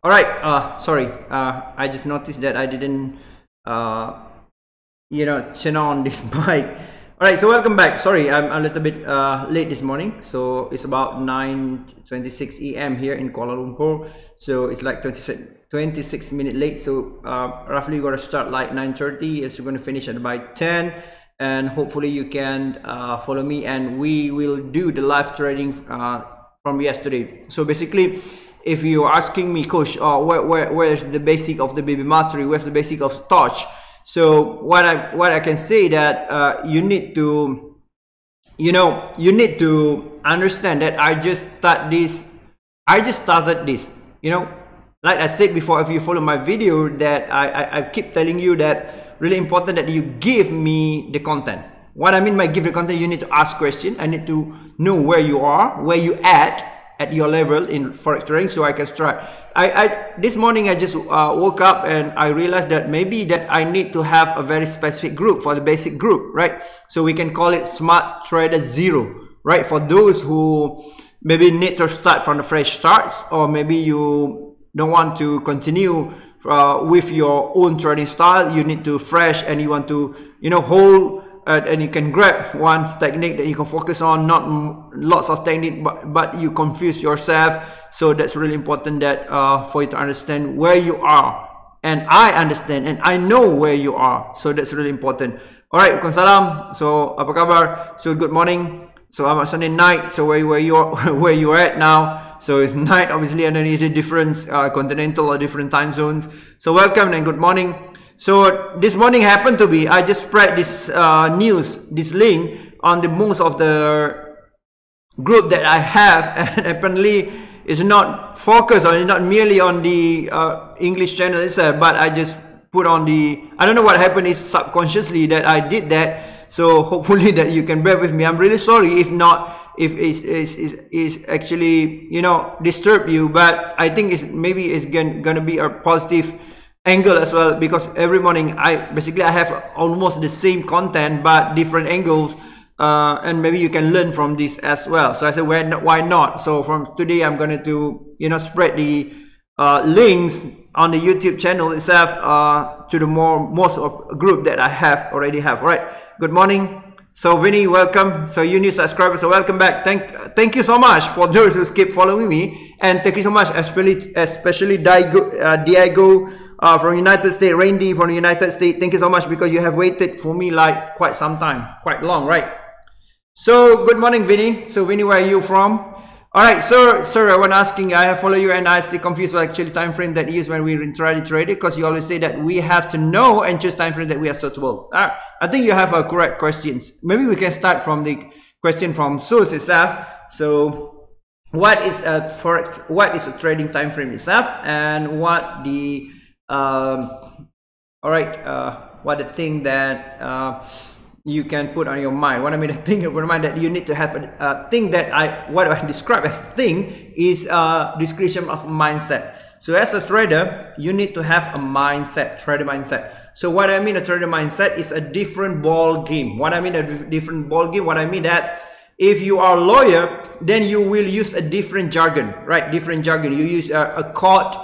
All right. Sorry. I just noticed that I didn't, turn on this mic. All right. So welcome back. Sorry, I'm a little bit late this morning. So it's about 9:26 a.m. here in Kuala Lumpur. So it's like 26 minutes late. So roughly we're gonna start like 9:30. It's going to finish at by 10. And hopefully you can follow me, and we will do the live trading from yesterday. So basically, if you're asking me, Coach, where's the basic of the BB Mastery? Where's the basic of Torch? So what I can say that you need to, you need to understand that I just started this. Like I said before, if you follow my video, that I keep telling you that really important that you give me the content. What I mean by give the content, you need to ask questions. I need to know where you are, where you at your level in forex trading, so I can start. This morning I just woke up and I realized that maybe that I need to have a very specific group for the basic group, right? So we can call it Smart Trader Zero, right? For those who maybe need to start from the fresh starts, or maybe you don't want to continue with your own trading style, you need to fresh and you want to hold and you can grab one technique that you can focus on, not lots of technique, but you confuse yourself. So that's really important that for you to understand where you are, and I understand and I know where you are, so that's really important. All right, Waalaikumsalam. So apa kabar? So good morning. So I'm at Sunday night. So where you are at now? So it's night, obviously, and then it's a different continental or different time zones. So welcome and good morning. So this morning happened to be, I just spread this news, this link on the most of the group that I have, and apparently it's not focused on, it's not merely on the English channel itself, but I just put on the, I don't know what happened, is subconsciously that I did that. So hopefully that you can bear with me. I'm really sorry if not, if it's actually disturb you, but I think maybe it's gonna be a positive angle as well, because every morning I have almost the same content but different angles, and maybe you can learn from this as well. So I said, why not? So from today I'm going to spread the links on the YouTube channel itself to the most of group that I already have. All right, good morning. So Vinny, welcome. So you new subscribers, so welcome back. Thank you so much for those who keep following me, and thank you so much, especially Diego from United States, Randy from the United States. Thank you so much, because you have waited for me like quite some time, quite long, right? So good morning, Vinny. So Vinny, where are you from? All right, sir, I was asking, I have followed you and I still confused what actually time frame that is when we try to trade it, because you always say that we have to know and choose time frame that we are suitable. I think you have a correct questions. Maybe we can start from the question from Sus itself. So what is a trading time frame itself, and what the what the thing that you can put on your mind. What I mean, the thing on your mind that you need to have a thing that what I describe as thing is a description of mindset. So as a trader, you need to have a mindset, trader mindset. So what I mean a trader mindset is a different ball game. What I mean a different ball game, what I mean that if you are a lawyer, then you will use a different jargon, right? Different jargon. You use a court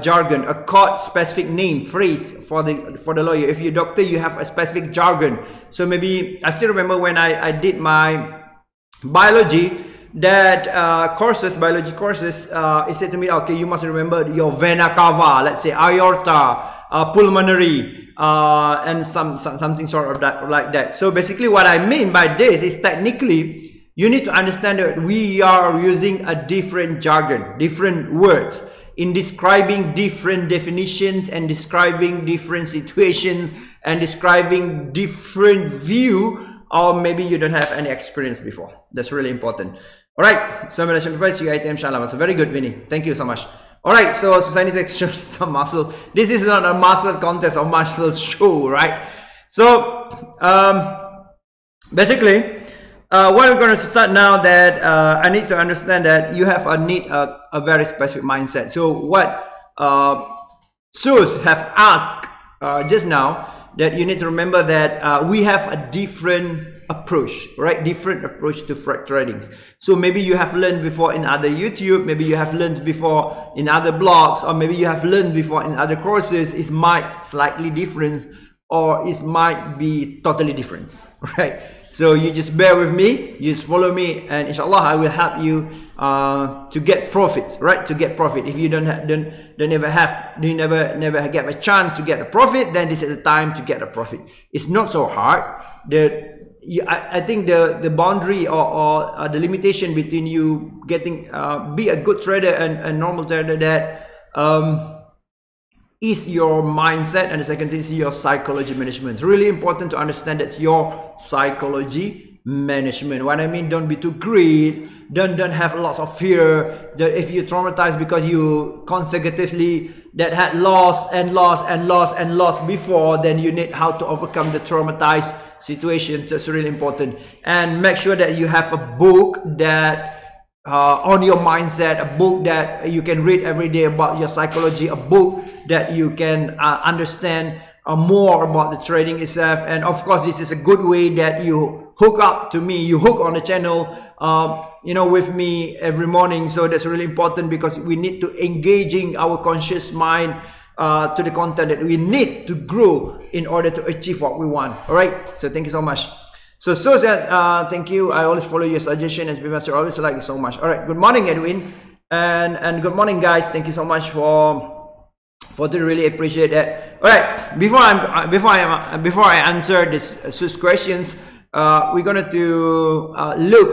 jargon, a court specific name, phrase for the lawyer. If you're a doctor, you have a specific jargon. So maybe I still remember when I did my biology, that biology courses, it said to me, okay, you must remember your vena cava, let's say aorta, pulmonary, and something sort of that, like that. So basically what I mean by this is, technically you need to understand that we are using a different jargon, different words in describing different definitions and describing different situations and describing different view, or maybe you don't have any experience before. That's really important. All right, so Malaysian Price UITM Shalom. So very good, Vinny. Thank you so much. All right, so Susani needs to show some muscle. This is not a muscle contest or muscle show, right? So basically, what we're going to start now, that I need to understand that you have a very specific mindset. So what Sus have asked just now, that you need to remember that we have a different approach, right? Different approach to forex tradings. So maybe you have learned before in other YouTube, maybe you have learned before in other blogs, or maybe you have learned before in other courses. It might slightly different, or it might be totally different, right? So you just bear with me, you just follow me, and inshallah I will help you to get profits, right? To get profit. If you don't never get a chance to get a profit, then this is the time to get a profit. It's not so hard. I think the boundary or the limitation between you getting be a good trader and a normal trader, that is your mindset, and the second thing is your psychology management. It's really important to understand that's your psychology management. What I mean, don't be too greedy, don't have lots of fear that if you traumatized because you consecutively that had lost before, then you need how to overcome the traumatized situation. That's really important. And make sure that you have a book that on your mindset, a book that you can read every day about your psychology, a book that you can understand more about the trading itself. And of course, this is a good way that you hook up to me, you hook on the channel, you know, with me every morning. So that's really important, because we need to engaging our conscious mind to the content that we need to grow in order to achieve what we want. All right, so thank you so much. So thank you. I always follow your suggestion, as Master. I always like you so much. All right, good morning, Edwin, and good morning, guys. Thank you so much for to really appreciate that. All right, before I answer this questions, we're gonna to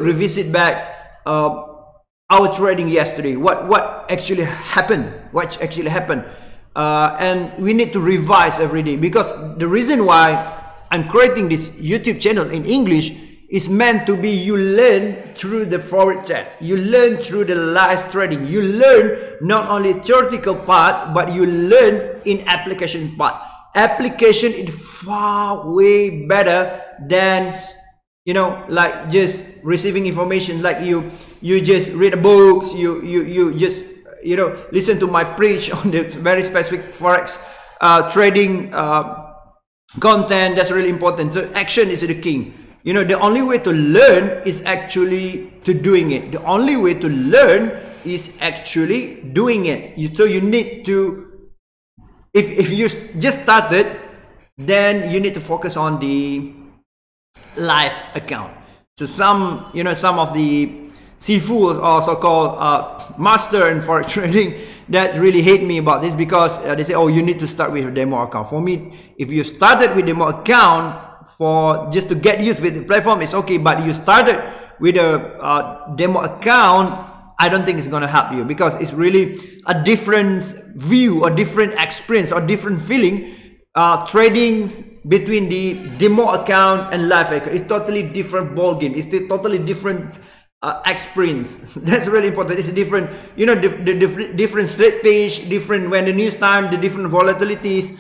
revisit back our trading yesterday. What actually happened? And we need to revise every day, because the reason why I'm creating this YouTube channel in English is meant to be you learn through the forex test, you learn through the live trading, you learn not only theoretical part, but you learn in applications part. Application is far way better than, you know, like just receiving information. Like you just read books, you just, you know, listen to my preach on the very specific forex trading content. That's really important. So action is the king. You know, the only way to learn is actually to doing it. The only way to learn is actually doing it. So you need to, if you just started, then you need to focus on the live account. So some of the Sifu, or so-called master in forex trading, that really hate me about this, because they say, oh, you need to start with a demo account. For me, if you started with demo account for just to get used with the platform, it's okay, but you started with a demo account, I don't think it's going to help you, because it's really a different view, a different experience, or different feeling. Trading between the demo account and live account is totally different ball game. It's the totally different experience. That's really important. It's different, you know, the different straight page, different when the news time, the different volatilities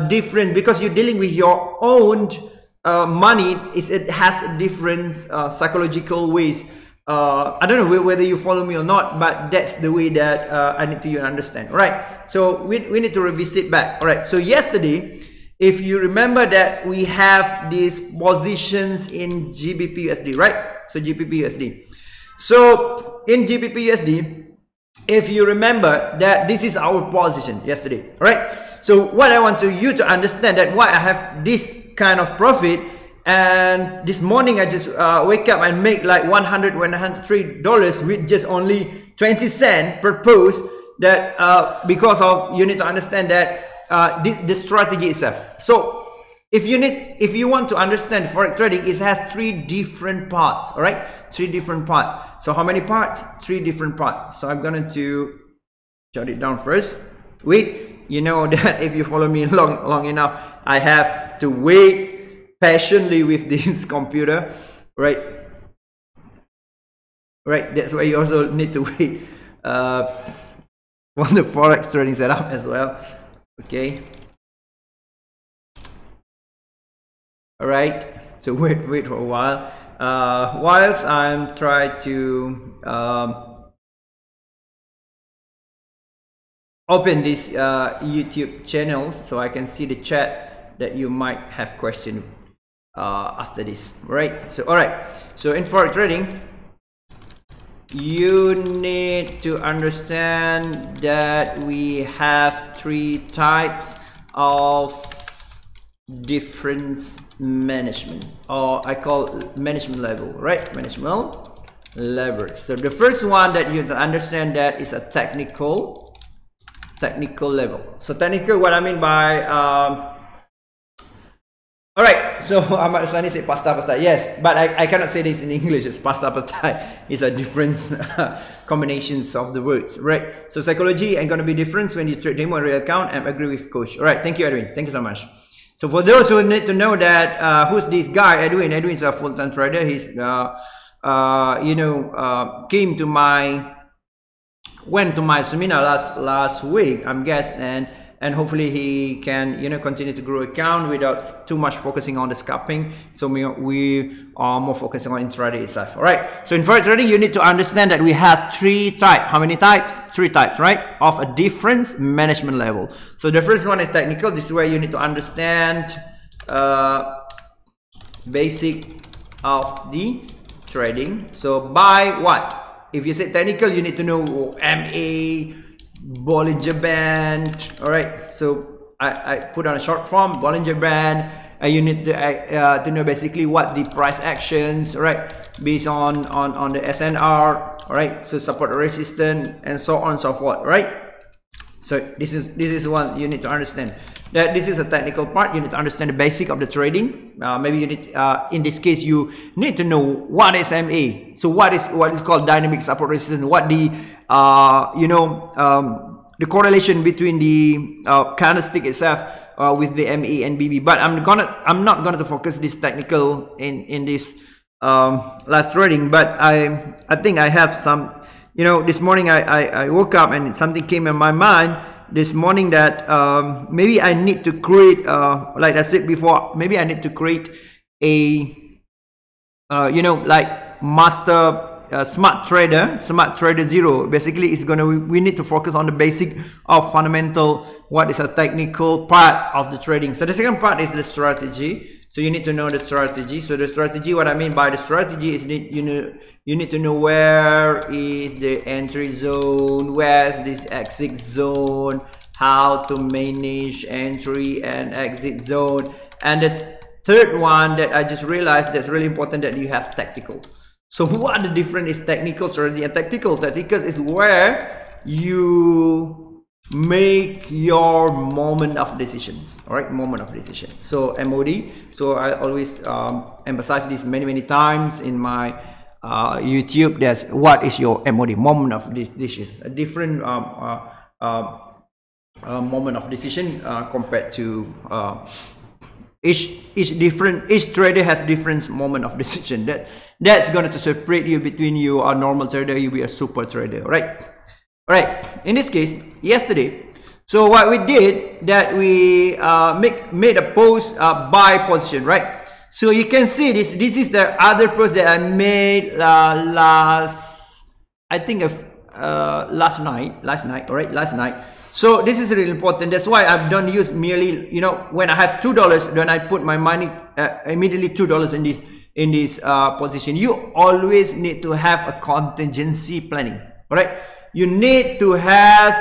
different, because you're dealing with your own money. It has different psychological ways. I don't know whether you follow me or not, but that's the way that I need to understand. All right, so we need to revisit back. All right, so yesterday, if you remember that we have these positions in GBP USD, right? So GBP USD. So in GBP USD, if you remember that this is our position yesterday, right? So what I want you to understand that why I have this kind of profit, and this morning I just wake up and make like $103 with just only 20 cents per post. That because of, you need to understand that the strategy itself. So if you want to understand forex trading, it has 3 different parts. All right, 3 different parts. So how many parts? 3 different parts. So I'm going to jot it down first. Wait, you know that if you follow me long enough, I have to wait patiently with this computer, right? Right, that's why you also need to wait on the forex trading setup as well. Okay. All right, so wait for a while. Whilst I'm trying to open this YouTube channel so I can see the chat that you might have question after this, right? So all right, so in forex trading, you need to understand that we have 3 types of difference management, or I call management level, right? Management levels. So the first one that you understand that is a technical level. So technical, what I mean by all right, so Ahmad Sani said pasta. Yes, but I cannot say this in English. It's pasta. It's a different combinations of the words, right? So psychology ain't gonna be different when you trade demo and real account. I agree with Coach. All right, thank you, Edwin. Thank you so much. So for those who need to know that who's this guy, Edwin? Edwin's a full-time trader. He's went to my seminar last week, I'm guessing, and hopefully he can continue to grow account without too much focusing on the scalping. So we are more focusing on intraday itself. All right, so in forex trading you need to understand that we have 3 types. How many types? 3 types, right, of a difference management level. So the first one is technical. This is where you need to understand basic of the trading. So by what? If you say technical, you need to know MA, Bollinger Band. All right, so I put on a short form, Bollinger Band, and you need to know basically what the price actions, right, based on the SNR, all right, so support, resistance, and so on and so forth, right? So this is one you need to understand, that this is a technical part. You need to understand the basic of the trading. Maybe you need in this case you need to know what is MA. So what is called dynamic support resistance, what the the correlation between the candlestick itself with the MA and BB. But I'm not gonna focus this technical in this live trading. But I think I have some. This morning I woke up and something came in my mind this morning that maybe I need to create, like I said before, maybe I need to create a, like master smart trader zero. Basically, we need to focus on the basic of fundamental, what is a technical part of the trading. So the second part is the strategy. So you need to know the strategy. So the strategy, what I mean by the strategy is you need to know where is the entry zone, where's this exit zone, how to manage entry and exit zone. And the third one that I just realized that's really important, that you have tactical. So what the difference is technical strategy and tactical? Tactical is where you make your moment of decisions. All right, moment of decision. So MOD. So I always emphasize this many times in my YouTube. That's what is your MOD, moment of decisions. A different moment of decision compared to each trader has different moment of decision. That's going to separate you between you a normal trader, you be a super trader, right? All right, in this case, yesterday, so what we did, that we made a post buy position, right? So you can see this is the other post that I made last night, all right, last night. So this is really important. That's why I don't use merely, when I have $2, then I put my money immediately $2 in this position. You always need to have a contingency planning, all right? You need to have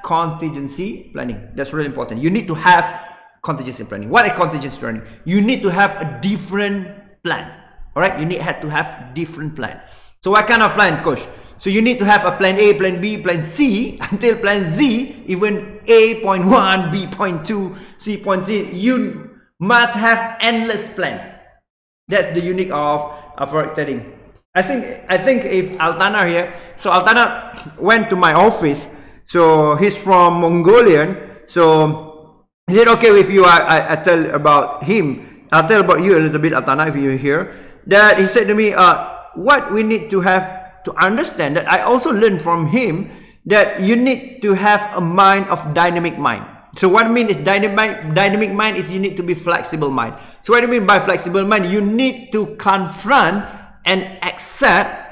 contingency planning. That's really important. You need to have contingency planning. What is contingency planning? You need to have a different plan. All right, you need to have different plan. So what kind of plan, Coach? So you need to have a plan A, plan B, plan C, until plan Z, even A.1, B.2, C.3. You must have endless plan. That's the unique of forex trading. I think if Altana here, so Altana went to my office. So he's from Mongolian. So is it okay with you? I tell about him. I'll tell about you a little bit, Altana, if you're here. That he said to me, what we need to have to understand, that I also learned from him, that you need to have a mind of dynamic mind. So what I mean is dynamic mind is you need to be flexible mind. So what I mean by flexible mind, you need to confront and accept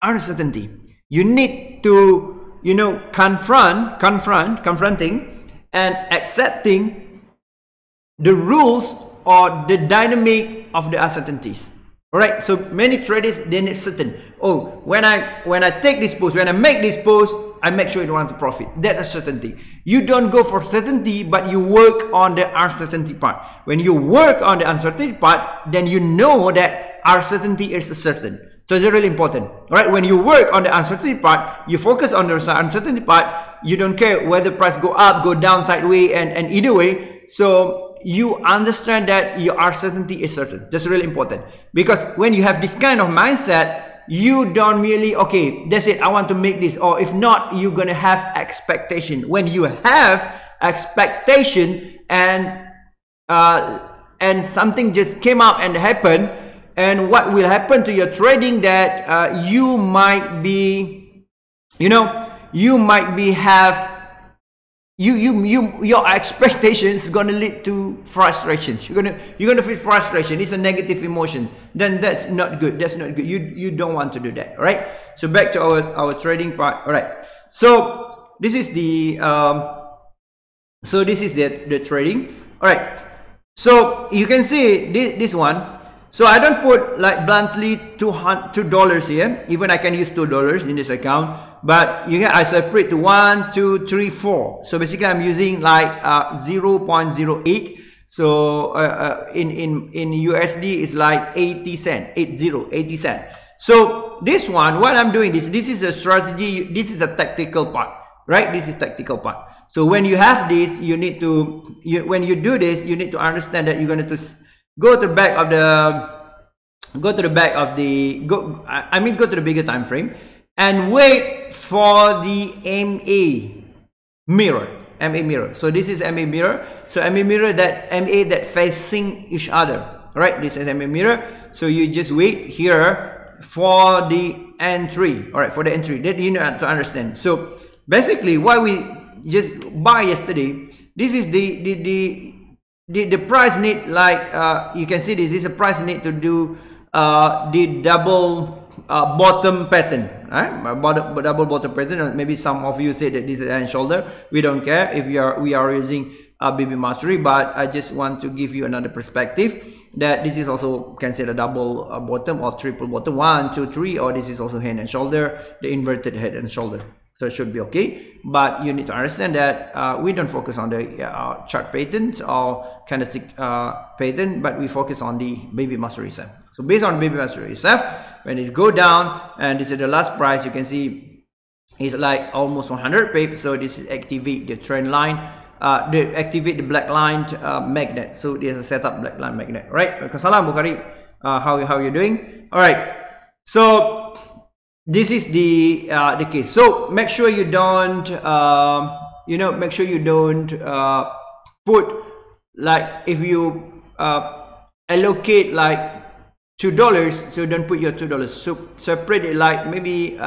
uncertainty. You need to, confronting and accepting the rules or the dynamic of the uncertainties. All right, so many traders, they need certain, oh, when I take this post, when I make this post, I make sure I don't want to profit. That's a certainty. You don't go for certainty, but you work on the uncertainty part. When you work on the uncertainty part, then you know that uncertainty is certain. So it's really important. All right, when you work on the uncertainty part, you focus on the uncertainty part. You don't care whether price go up, go down, sideways, and either way. So you understand that your uncertainty is certain. That's really important, because when you have this kind of mindset, you don't really, okay, that's it, I want to make this, or if not, you're gonna have expectation. When you have expectation and something just came up and happened, and what will happen to your trading, that you might be, you might be your expectations is going to lead to frustrations. You're gonna feel frustration. It's a negative emotion. Then that's not good. That's not good. You don't want to do that. All right, so back to our trading part. All right, so this is the the trading. All right, so you can see this one. So I don't put like bluntly $2 here. Even I can use $2 in this account, but I separate to 1, 2, 3, 4. So basically I'm using like 0.08. So in USD is like 80 cent, 80 cent. So this one, what I'm doing, this is a strategy. This is a tactical part, right? This is tactical part. So when you have this, you need to when you do this, you need to understand that you're going to go to the back of go to the bigger time frame and wait for the MA mirror. So this is MA mirror. So MA mirror, that MA that facing each other, right? This is MA mirror. So you just wait here for the entry. All right, for the entry, that you need to understand. So basically why we just buy yesterday, this is the price need, like you can see this is a price need to do the double bottom pattern, right? Double bottom pattern. Maybe some of you say that this is head and shoulder. We don't care if we are using BB Mastery, but I just want to give you another perspective that this is also considered a double bottom or triple bottom, 1, 2, 3, or this is also head and shoulder, the inverted head and shoulder. So it should be okay, but you need to understand that we don't focus on the chart patterns or candlestick pattern, but we focus on the BB Mastery itself. So based on BB Mastery itself, when it go down, and this is the last price, you can see it's like almost 100 pips. So this is activate the trend line, activate the black line magnet. So there's a setup black line magnet, right? Salam Bukhari, how you doing? All right, so this is the case. So make sure you don't make sure you don't put, like, if you allocate like $2, so don't put your $2. So separate it like maybe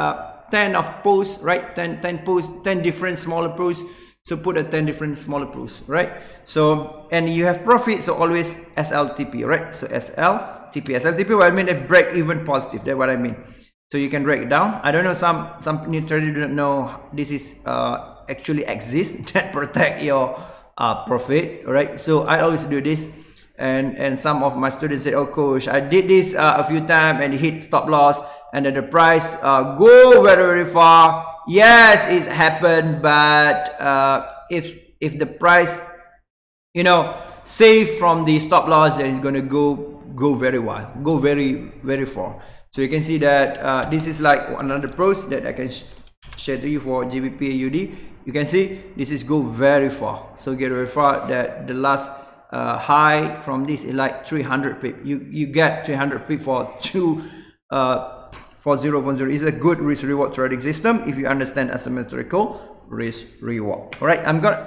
10 of posts, right? 10 posts, 10 different smaller posts. So put a 10 different smaller posts, right? So, and you have profit, so always SLTP, right? So SLTP, what I mean, a break even positive. That's what I mean. So you can break it down. I don't know, some new traders don't know this is actually exists that protect your profit, right? So I always do this, and some of my students said, oh coach, I did this a few times and hit stop loss, and then the price go very far. Yes, it's happened, but if the price save from the stop loss, that is going to go very wide, go very far. So you can see that this is like another pros that I can share to you for GBP AUD. You can see this is go very far, so get very far. That the last high from this is like 300 pip. You get 300 pip for 0.0. It's a good risk reward trading system if you understand asymmetrical risk reward. All right, I'm gonna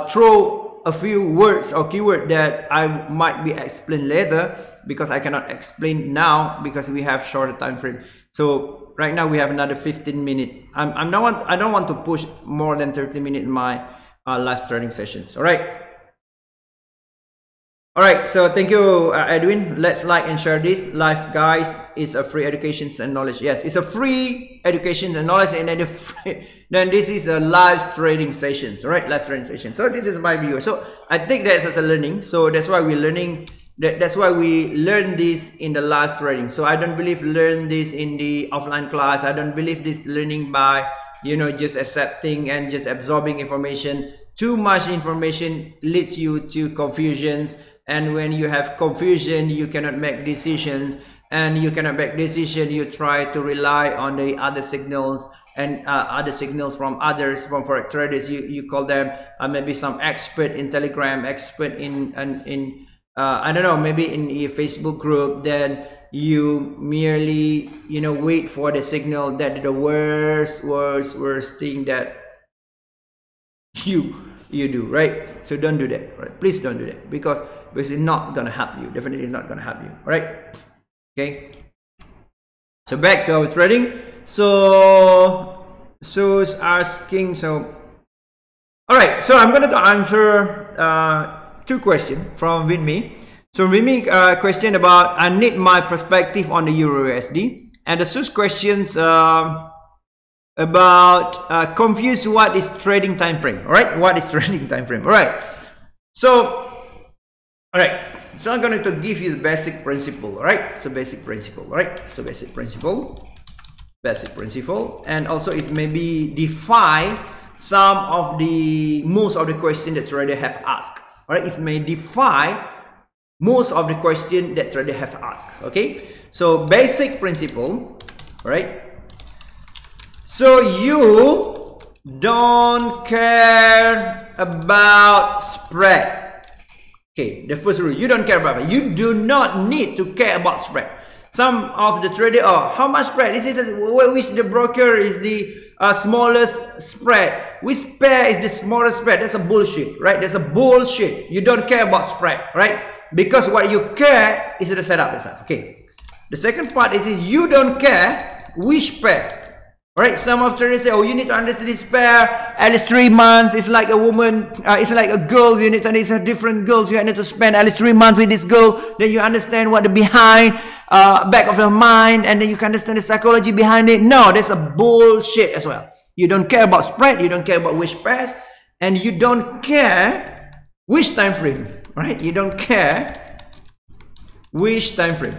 throw a few words or keyword that I might be explain later, because I cannot explain now because we have shorter time frame. So right now we have another 15 minutes. I don't want to push more than 30 minutes in my live trading sessions. All right. All right, so thank you, Edwin. Let's like and share this. Live, guys, is a free education and knowledge. Yes, it's a free education and knowledge, and then this is a live trading sessions, right? Live trading session. So this is my view. So I think that's as a learning. So that's why we're learning. That's why we learn this in the live trading. So I don't believe learn this in the offline class. I don't believe this learning by, you know, just accepting and just absorbing information. Too much information leads you to confusions, and when you have confusion, you cannot make decisions, and you cannot make decision, you try to rely on the other signals and other signals from others, from forex traders. You call them maybe some expert in Telegram, expert in I don't know, maybe in your Facebook group. Then you merely, you know, wait for the signal that the worst thing that you do, right? So don't do that, right? Please don't do that, because it's not gonna help you. Definitely not gonna help you, right? Okay, so back to our trading. So it's asking, so all right, so I'm gonna answer two questions from Vinmi. So Vinmi question about, I need my perspective on the Euro USD, and the Sus questions about confused what is trading time frame. All right, what is trading time frame? All right, so all right, so I'm going to give you the basic principle. All right, so basic principle. All right, so basic principle, and also it maybe define some of the most of the question that trader have asked. All right, it may define most of the question that trader have asked. Okay, so basic principle. All right. So you don't care about spread. Okay, the first rule, you don't care about it. You do not need to care about spread. Some of the trader, oh, how much spread? Is it which the broker is the smallest spread? Which pair is the smallest spread? That's a bullshit, right? That's a bullshit. You don't care about spread, right? Because what you care is the setup itself. Okay. The second part is you don't care which pair. Right, some of traders say, oh, you need to understand this pair at least 3 months. It's like a woman, it's like a girl. You need to understand different girls. You need to spend at least 3 months with this girl. Then you understand what the behind, back of your mind, and then you can understand the psychology behind it. No, that's a bullshit as well. You don't care about spread. You don't care about which pairs, and you don't care which time frame. Right? You don't care which time frame.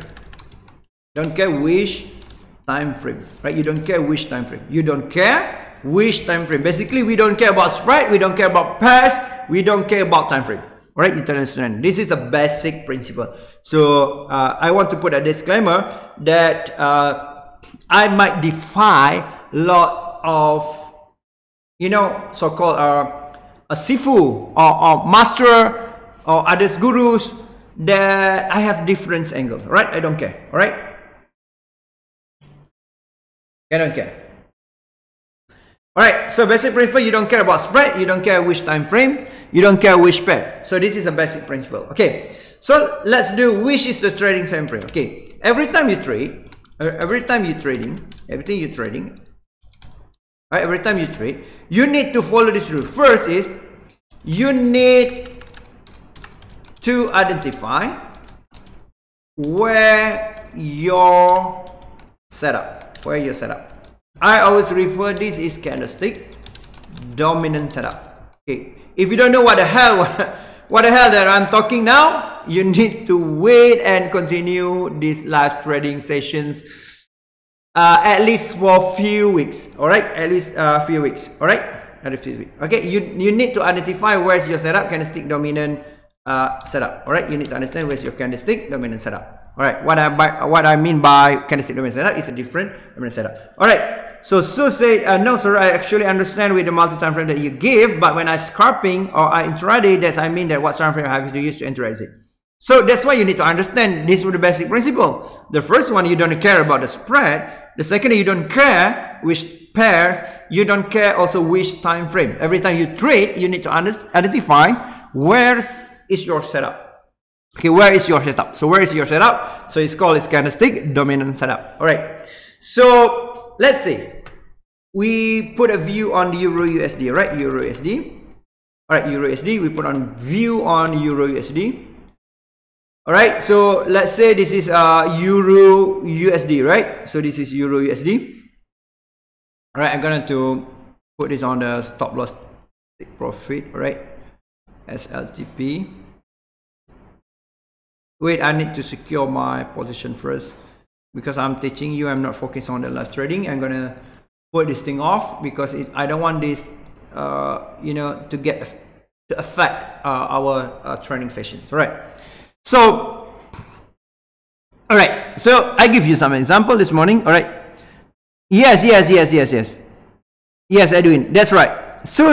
Don't care which time frame, right? You don't care which time frame. You don't care which time frame. Basically, we don't care about spread. We don't care about pairs. We don't care about time frame. All right, you understand? This is the basic principle. So I want to put a disclaimer that I might defy a lot of, you know, so-called a sifu or master or others gurus that I have different angles. All right, I don't care. All right. I don't care. All right, so basic principle, you don't care about spread, you don't care which time frame, you don't care which pair. So this is a basic principle. Okay, so let's do which is the trading time frame. Okay, every time you trade, every time you trade, you need to follow this rule. First is you need to identify where your setup. I always refer this is candlestick dominant setup. Okay, if you don't know what the hell that I'm talking now, you need to wait and continue these live trading sessions at least for a few weeks. All right, at least a few weeks. All right, at least a few weeks. Okay, you need to identify where's your setup, candlestick dominant setup. All right, you need to understand where's your candlestick dominant setup. All right, what I mean by candlestick dominant setup is a different dominant setup. All right, so said, no sir, I actually understand with the multi-time frame that you give, but when I scalping or I intraday, that's I mean that what time frame I have to use to enter exit. So that's why you need to understand this with the basic principle. The first one, you don't care about the spread. The second, you don't care which pairs. You don't care also which time frame. Every time you trade, you need to identify where is your setup. Okay, where is your setup? So where is your setup? So it's called candlestick dominant setup. All right. So let's say we put a view on the Euro USD, right? Euro USD. All right, Euro USD. We put on view on Euro USD. All right, so let's say this is Euro USD, right? So this is Euro USD. All right, I'm going to put this on the stop loss take profit, all right? SLTP. Wait, I need to secure my position first because I'm teaching you. I'm not focused on the live trading. I'm going to put this thing off because I don't want this, you know, to affect our training sessions, all right? So, all right, so I give you some example this morning, all right? Yes, Edwin, that's right. So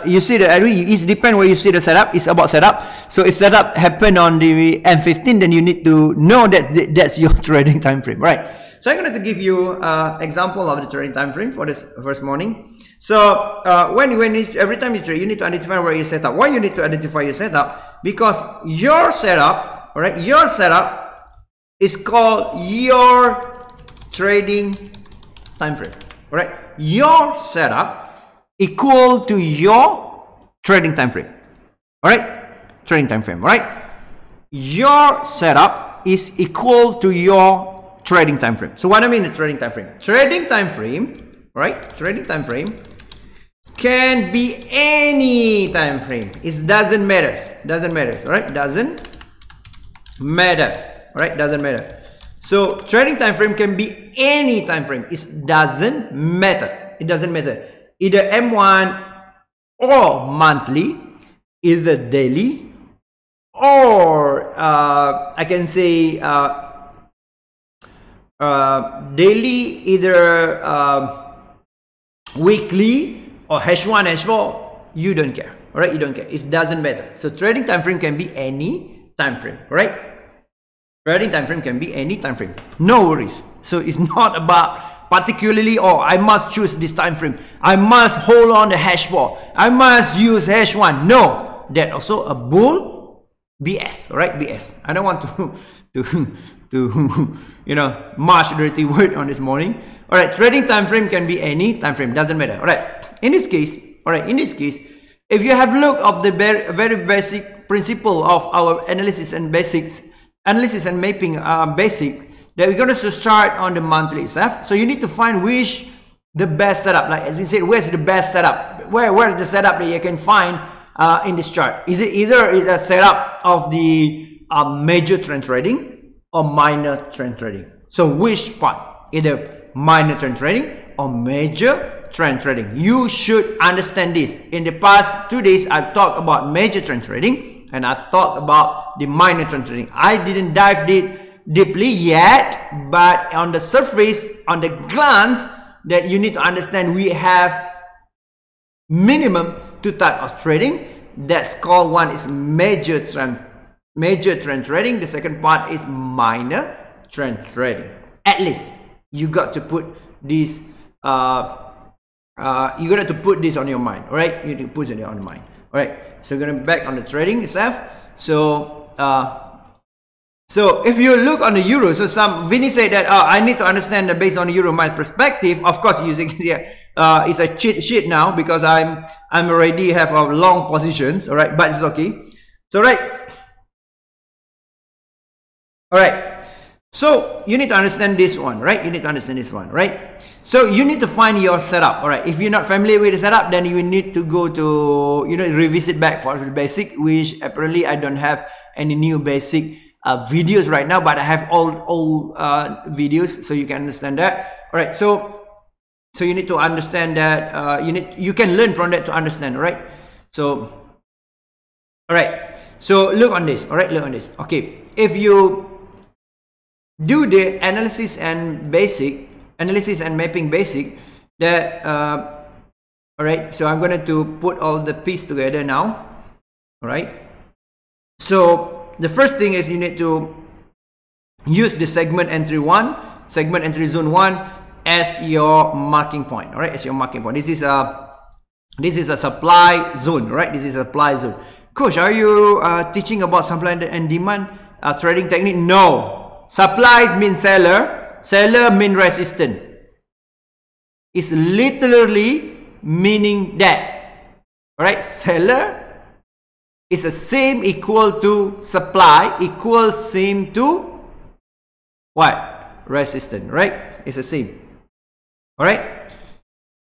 you see the Edwin, it depends where you see the setup. It's about setup. So if setup happen on the M15, then you need to know that that's your trading time frame, right? So I'm going to give you example of the trading time frame for this first morning. So every time you trade, you need to identify where you set up. Why you need to identify your setup? Because your setup, all right, your setup is called your trading time frame. All right, your setup equal to your trading time frame. All right, trading time frame. All right, your setup is equal to your trading time frame. So what I mean the trading time frame? Trading time frame, right? Trading time frame can be any time frame. It doesn't matter. Doesn't matter. All right, doesn't matter. All right, doesn't matter. So trading time frame can be any time frame. It doesn't matter. It doesn't matter. Either M1 or monthly, either daily, or I can say daily, either weekly or H1, H4. You don't care. All right, you don't care. It doesn't matter. So trading time frame can be any time frame. All right. Trading time frame can be any time frame. No worries. So it's not about particularly, oh, I must choose this time frame. I must hold on the H4. I must use H1. No, that also a bull BS. All right, BS. I don't want to you know, march dirty word on this morning. All right, trading time frame can be any time frame. Doesn't matter. All right. In this case, all right. In this case, if you have looked at the very basic principle of our analysis and mapping basic, that we're going to start on the monthly itself. So you need to find which the best setup, like as we said, where's the best setup, where's the setup that you can find in this chart. Is it either a setup of the major trend trading or minor trend trading? So which part? Either minor trend trading or major trend trading. You should understand this. In the past 2 days, I've talked about major trend trading and I've talked about the minor trend trading. I didn't dive deeply yet, but on the surface, on the glance, that you need to understand, we have minimum 2 types of trading. That's called, one is major trend trading. The second part is minor trend trading. At least you got to put this you got to put this on your mind. All right, you need to put it on your mind. All right, so we're gonna back on the trading itself. So so if you look on the euro, so Vinny said that I need to understand that based on the euro my perspective. Of course, using here it's a cheat sheet now because I'm already have a long positions. All right, but it's okay. So all right, so you need to understand this one, right? You need to understand this one, right? So you need to find your setup. All right, if you're not familiar with the setup, then you need to go to, you know, revisit back for the basic, which apparently I don't have any new basic videos right now, but I have old videos, so you can understand that. All right, so you need to understand that you can learn from that to understand. All right, so all right, so look on this. All right, look on this. Okay, if you do the analysis and mapping basic, that all right, so I'm going to put all the pieces together now. All right, so the first thing is you need to use the segment entry zone 1 as your marking point. All right, as your marking point. This is a supply zone. Right, this is a supply zone. Coach, are you teaching about supply and demand trading technique? No, supply means seller means resistance. It's literally meaning that. All right, seller is the same equal to supply equals same to what? Resistance, right? It's the same. All right.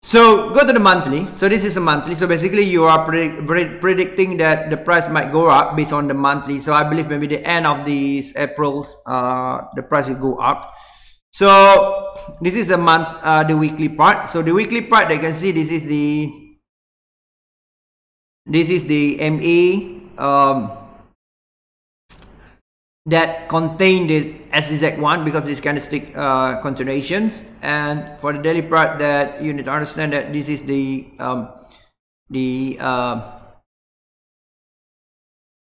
So go to the monthly. So this is a monthly. So basically you are predicting that the price might go up based on the monthly. So I believe maybe the end of this April, the price will go up. So this is the month, the weekly part. So the weekly part, you can see this is the MA that contain this SZ1 because this candlestick continuations, and for the daily part that you need to understand that this is the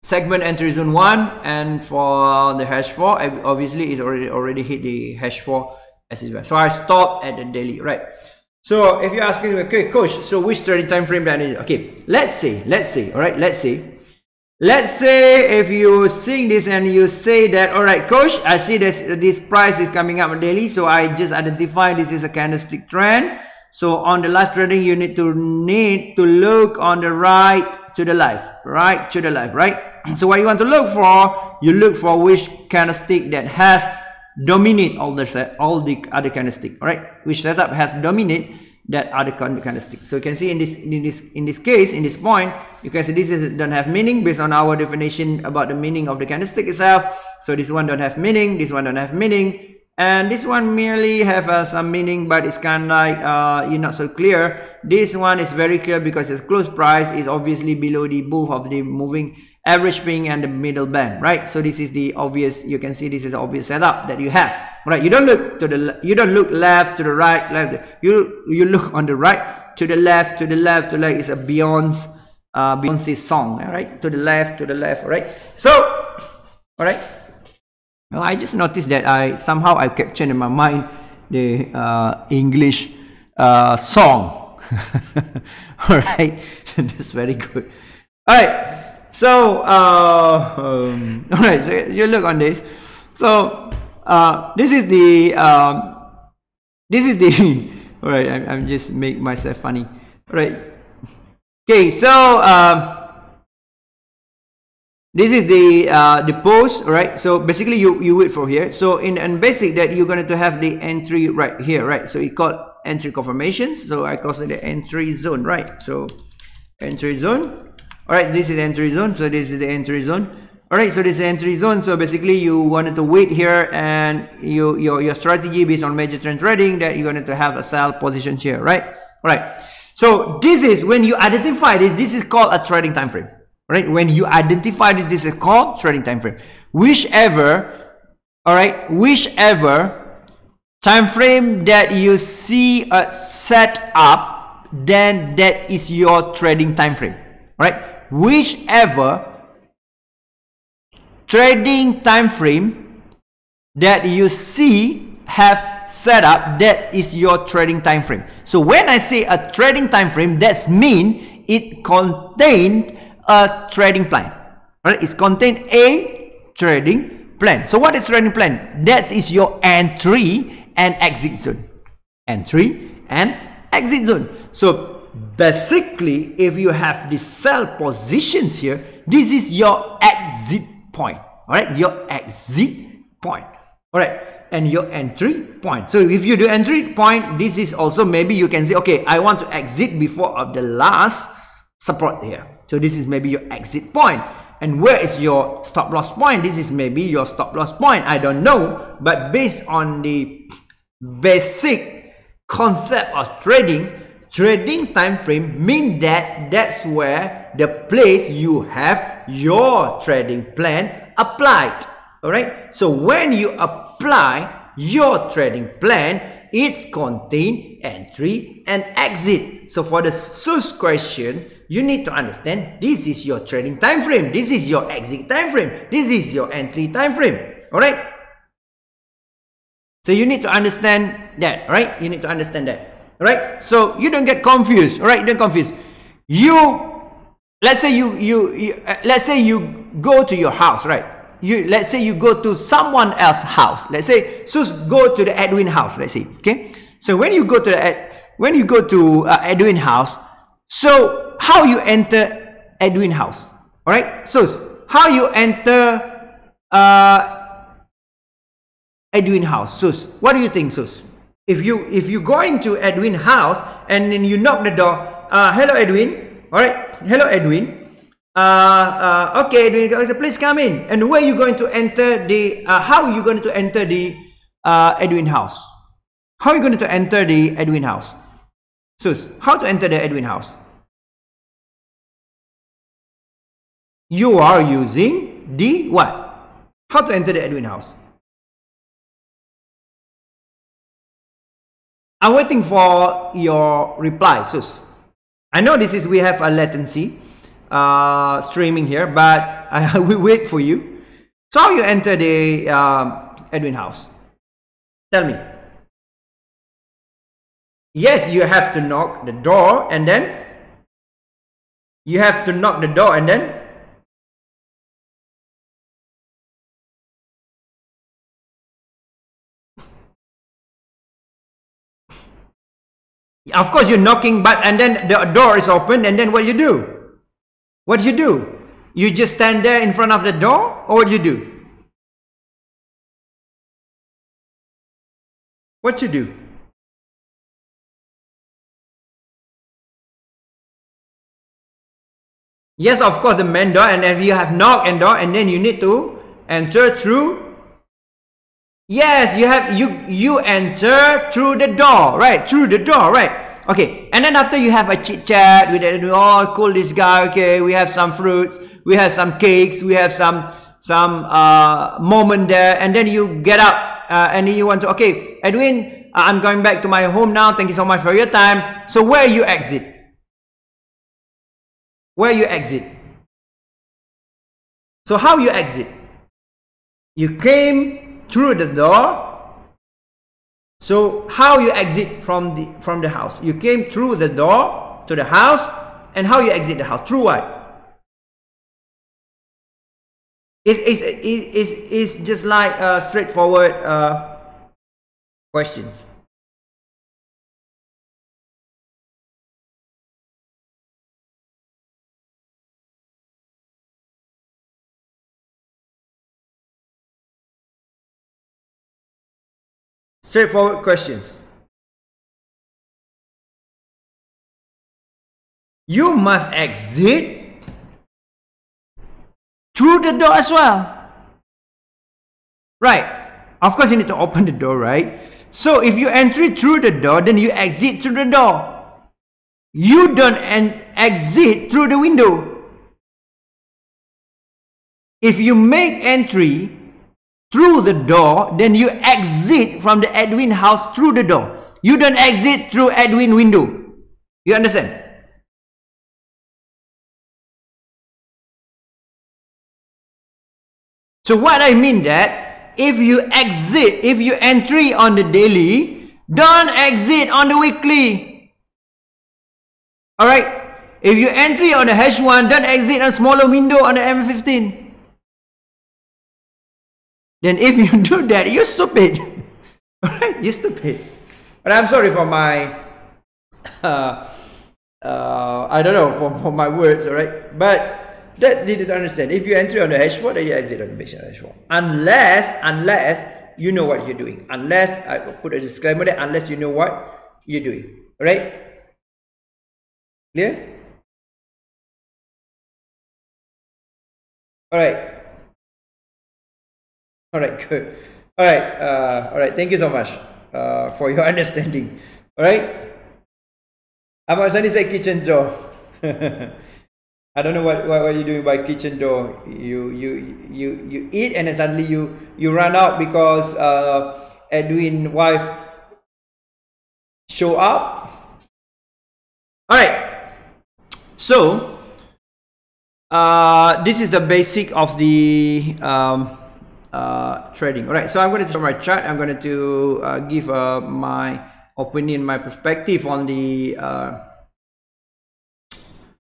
segment entry zone 1, and for the hash 4 obviously it's already hit the hash 4 SZ1. So I stopped at the daily, right? So if you're asking me, okay, coach, so which trading time frame that is? Okay, let's say, all right, let's say if you're seeing this and you say that, all right, coach, I see this price is coming up daily, so I just identify this is a candlestick trend. So on the live trading, you need to look on the right to the left, right? So what you want to look for, you look for which candlestick that has dominate all the other candlestick, all right? Which setup has dominate that other candlestick. So you can see in this case, in this point, you can see this don't have meaning based on our definition about the meaning of the candlestick itself. So this one don't have meaning, this one don't have meaning, and this one merely have some meaning, but it's kind of like you're not so clear. This one is very clear because its close price is obviously below the both of the moving average ping and the middle band, right? So this is the obvious, you can see this is the obvious setup that you have, right? You don't look to the left to the right, you look on the right to the left, like it's a Beyonce song, all right? To the left, all right? So, all right, well, I just noticed that I captured in my mind the English song. All right, that's very good. All right. So, all right, so you look on this. So, this is the, all right, I'm just make myself funny. All right. Okay, so, this is the post, right? So basically you wait for here. So in basic that you're going to have the entry right here, right? So it called entry confirmations. So I call it the entry zone, right? So entry zone. All right, this is entry zone. So this is the entry zone. All right, so this is entry zone. So basically you wanted to wait here, and your strategy based on major trend trading that you're going to have a sell positions here, right? All right. So this is when you identify this is called a trading time frame. Right, when you identify this is called trading time frame. Whichever time frame that you see set up, then that is your trading time frame. Right, whichever trading time frame that you see have set up, that is your trading time frame. So when I say a trading time frame, that means it contained a trading plan, right? It's contain a trading plan. So what is trading plan? That is your entry and exit zone. Entry and exit zone. So basically, if you have the sell positions here, this is your exit point. All right, your exit point. All right, and your entry point. So if you do entry point, this is also maybe you can say, okay, I want to exit before of the last support here. So this is maybe your exit point. And where is your stop loss point? This is maybe your stop loss point. I don't know. But based on the basic concept of trading time frame mean that that's where the place you have your trading plan applied. All right. So when you apply your trading plan, it contain entry and exit. So for the first question, you need to understand this is your trading time frame, this is your exit time frame, this is your entry time frame. All right. So you need to understand that, right? You need to understand that, right? So you don't get confused, all right? Don't confuse. Let's say you go to your house, right? Let's say you go to someone else's house. Let's say go to the Edwin house. Let's say, okay. So when you go to Edwin house, so how you enter Edwin house? All right, so how you enter Edwin house? Sus, what do you think, Sus? If you go into Edwin house and then you knock the door, hello Edwin. All right, hello Edwin. Okay, Edwin, please come in. And where are you going to enter the? How are you going to enter the Edwin house? How are you going to enter the Edwin house? Sus, how to enter the Edwin house? You are using the what? How to enter the Edwin house? I'm waiting for your reply, Sus. I know we have a latency streaming here, but I will wait for you. So how you enter the Edwin house? Tell me. Yes, you have to knock the door, and then you have to knock the door, and then of course you're knocking, but and then the door is open, and then what you do? What do you do? You just stand there in front of the door, or what do you do? What you do? Yes, of course, the main door, and if you have knock and door, and then you need to enter through. Yes, you enter through the door, right? Through the door, right? Okay, and then after you have a chit chat with it, oh, cool, this guy. Okay, we have some fruits, we have some cakes, we have some moment there, and then you get up and then you want to. Okay, Edwin, I'm going back to my home now. Thank you so much for your time. So where you exit? Where you exit? So how you exit? You came through the door. So how you exit from the house? You came through the door to the house, and how you exit the house? Through what? It's just like straightforward questions. Straightforward questions. You must exit through the door as well. Right. Of course, you need to open the door, right? So if you enter through the door, then you exit through the door. You don't exit through the window. If you make entry through the door, then you exit from the Edwin house through the door. You don't exit through Edwin window. You understand? So what I mean that if you entry on the daily, don't exit on the weekly. Alright? If you entry on the H1, don't exit a smaller window on the M15. Then if you do that, you're stupid. Alright? You're stupid. But I'm sorry for my I don't know for my words, alright? But that's easy to understand. If you enter on the H4, then you exit on the base H4. Unless you know what you're doing. Unless I put a disclaimer there, unless you know what you're doing. Alright? Clear? Alright. Alright, good. Alright, thank you so much for your understanding. Alright? Ahmad Sani said kitchen door. I don't know what you're doing by kitchen door. You eat and then suddenly you run out because Edwin wife show up. Alright. So this is the basic of the trading. Alright, so I'm going to show my chart. I'm going to give my opinion, my perspective on the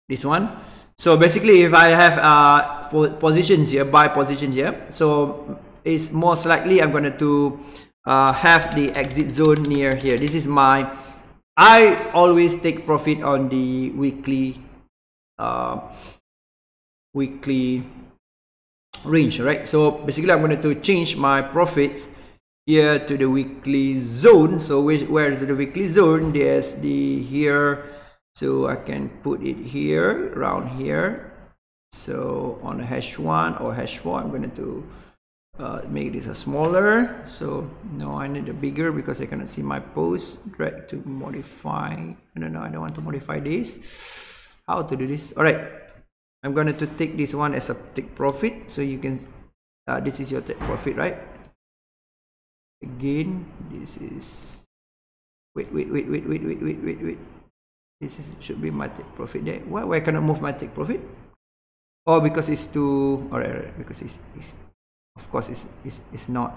this one. So basically, if I have positions here, buy positions here, so it's most likely I'm going to have the exit zone near here. This is my, I always take profit on the weekly weekly range, right? So basically I'm going to change my profits here to the weekly zone. So where is the weekly zone? There's the here, so I can put it here, around here. So on the hash1 or hash4, I'm going to make this a smaller. So no, I need a bigger because I cannot see my post. Drag to modify. No, I don't want to modify this. How to do this? All right, I'm going to take this one as a take profit. So you can this is your take profit, right? Again, this is wait. This is should be my take profit there. Why cannot move my take profit? Oh, because it's too. Alright, because it's of course it's not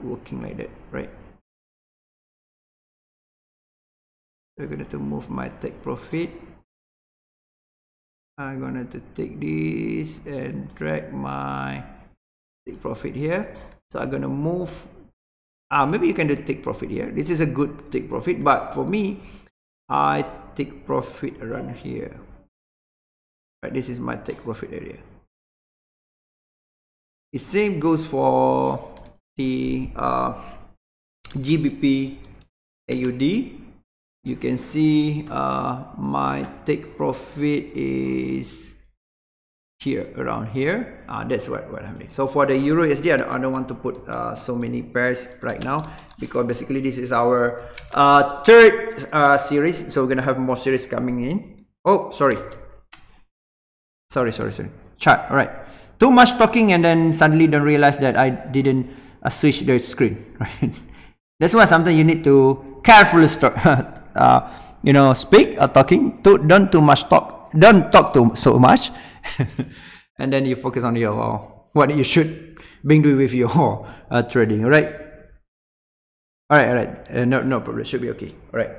working like that, right? We're going to move my take profit. I'm going to take this and drag my take profit here. So I'm going to move. Maybe you can do take profit here. This is a good take profit, but for me, I take profit around here. Right, this is my take profit area. The same goes for the GBP AUD. You can see my take profit is here, around here. That's what I'm doing. So for the Euro USD, I don't want to put so many pairs right now, because basically this is our third series. So we're gonna have more series coming in. Oh, sorry. Chart. All right. Too much talking and then suddenly don't realize that I didn't switch the screen. Right. That's why sometimes you need to carefully start, speak or talking. Don't too much talk. Don't talk so much, and then you focus on your what you should be doing with your trading. All right. All right. No problem. Should be okay. All right.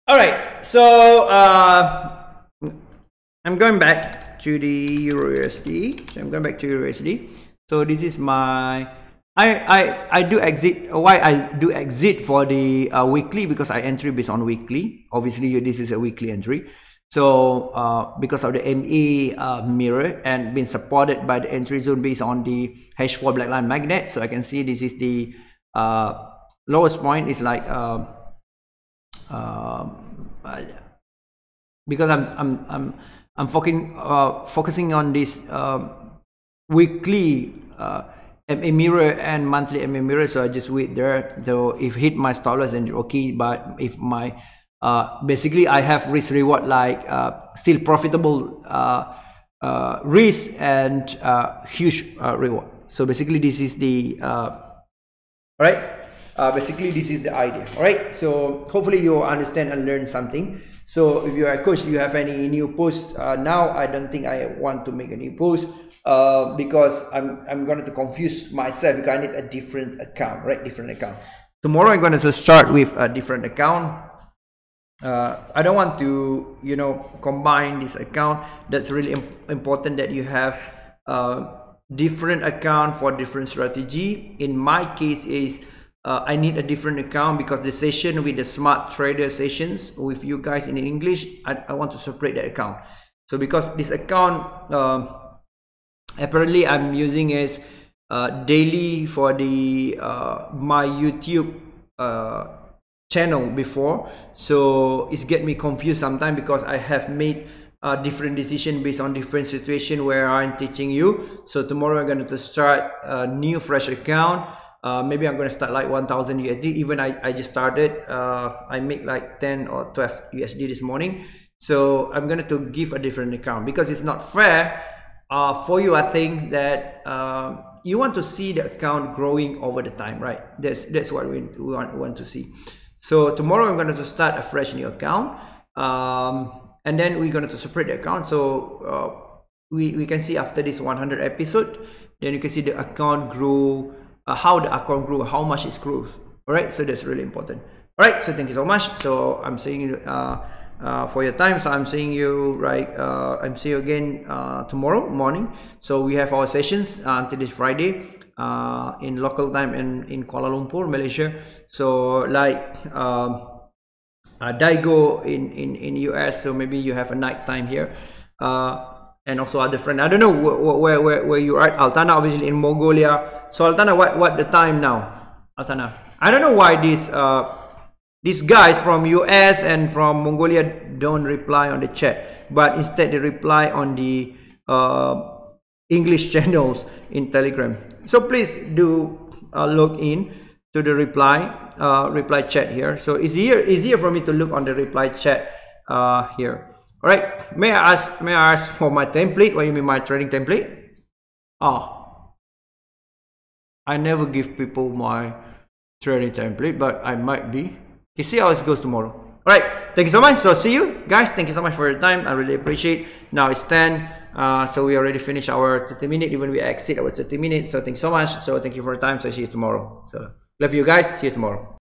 All right, so I'm going back to the Euro USD. So this is my I do exit. Why I do exit for the weekly? Because I entry based on weekly. Obviously, this is a weekly entry. So because of the MA mirror and being supported by the entry zone based on the H4 black line magnet. So I can see this is the lowest point is like. Because I'm focusing on this weekly MA mirror and monthly MA mirror, so I just wait there. Though if hit my stop loss, then okay. But if my basically I have risk reward like still profitable risk and huge reward. So basically this is the right. Basically this is the idea. All right, so hopefully you understand and learn something. So if you are a coach, you have any new posts now, I don't think I want to make a new post because I'm going to confuse myself, because I need a different account, right? Different account. Tomorrow I'm going to start with a different account. I don't want to combine this account. That's really important that you have different account for different strategy. In my case is I need a different account because the session with the smart trader sessions with you guys in English, I want to separate that account. So because this account apparently I'm using as daily for the my YouTube channel before, so it's get me confused sometimes because I have made different decision based on different situation where I'm teaching you. So tomorrow I'm going to start a new fresh account. Maybe I'm going to start like 1000 USD. Even I just started. I make like 10 or 12 USD this morning. So I'm going to give a different account because it's not fair for you. I think that you want to see the account growing over the time, right? That's what we want to see. So tomorrow I'm going to start a fresh new account, and then we're going to separate the account. So we can see after this 100 episode, then you can see the account grew. How the account grew, how much it grows. All right, so that's really important. All right, so thank you so much. So I'm seeing you for your time. So I'm seeing you I'm seeing you again tomorrow morning. So we have our sessions until this Friday. in local time in Kuala Lumpur, Malaysia. So like Daigo in US, so maybe you have a night time here, and also other friend. I don't know where you are. Altana obviously in Mongolia. So Altana, what the time now? Altana, I don't know why these guys from US and from Mongolia don't reply on the chat, but instead they reply on the English channels in Telegram. So please do log in to the reply chat here. So it's easier for me to look on the reply chat here. All right. May I ask for my template? What do you mean my trading template? I never give people my trading template, but I might be. You see how it goes tomorrow. All right. Thank you so much. So see you guys. Thank you so much for your time. I really appreciate. Now it's 10. So we already finished our 30 minutes. Even we exceed our 30 minutes. So thank you so much. So thank you for your time. So see you tomorrow. So love you guys. See you tomorrow.